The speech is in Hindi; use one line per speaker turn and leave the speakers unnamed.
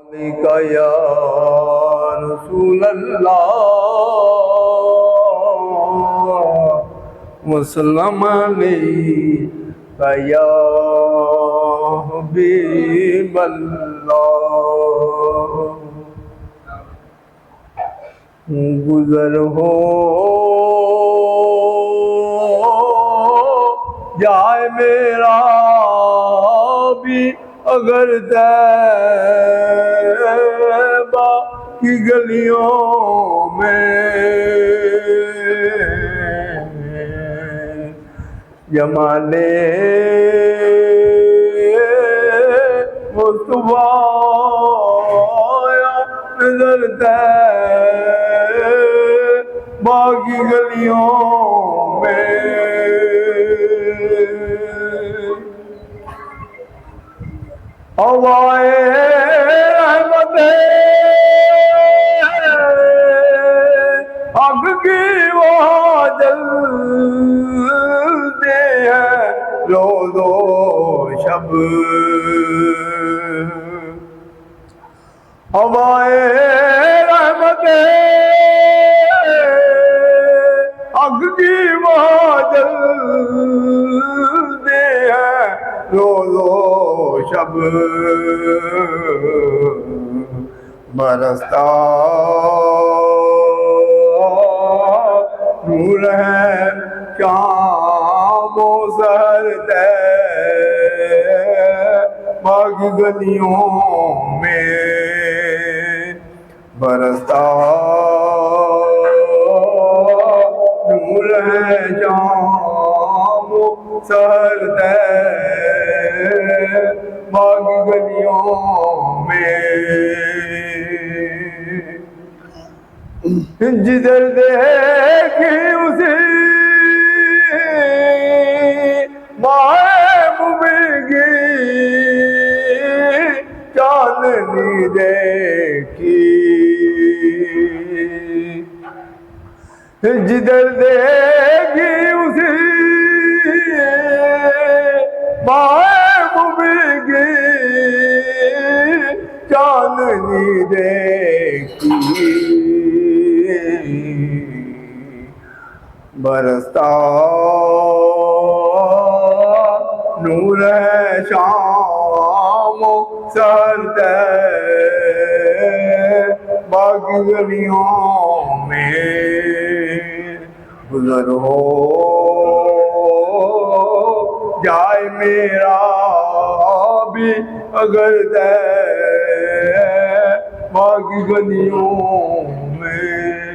का या रसूल अल्लाह मुसल्लम का या हबीब अल्लाह। गुजर हो जाए मेरा भी अगर तैबा की गलियों में जमाने मुस्तफा नजर तैबा की गलियों में हवाए रहमत हक की वहाँ जलते हैं रोज़ो शब। हवाए रहमत हक की वहाँ जलते हैं रोज़ो शब। बरसता नूर है शाम सहर तैबा की गलियों में बरसता नूर है शाम सहर तैबा की गलियों में। जिधर देखी उसी महबूबी चांदनी देखी। जिधर देखी उसी महबूबी चांदनी देखी। बरसता नूर है शाम सहर तैबा की गलियों में गुजर हो जाए मेरा भी अगर तैबा की गलियों में।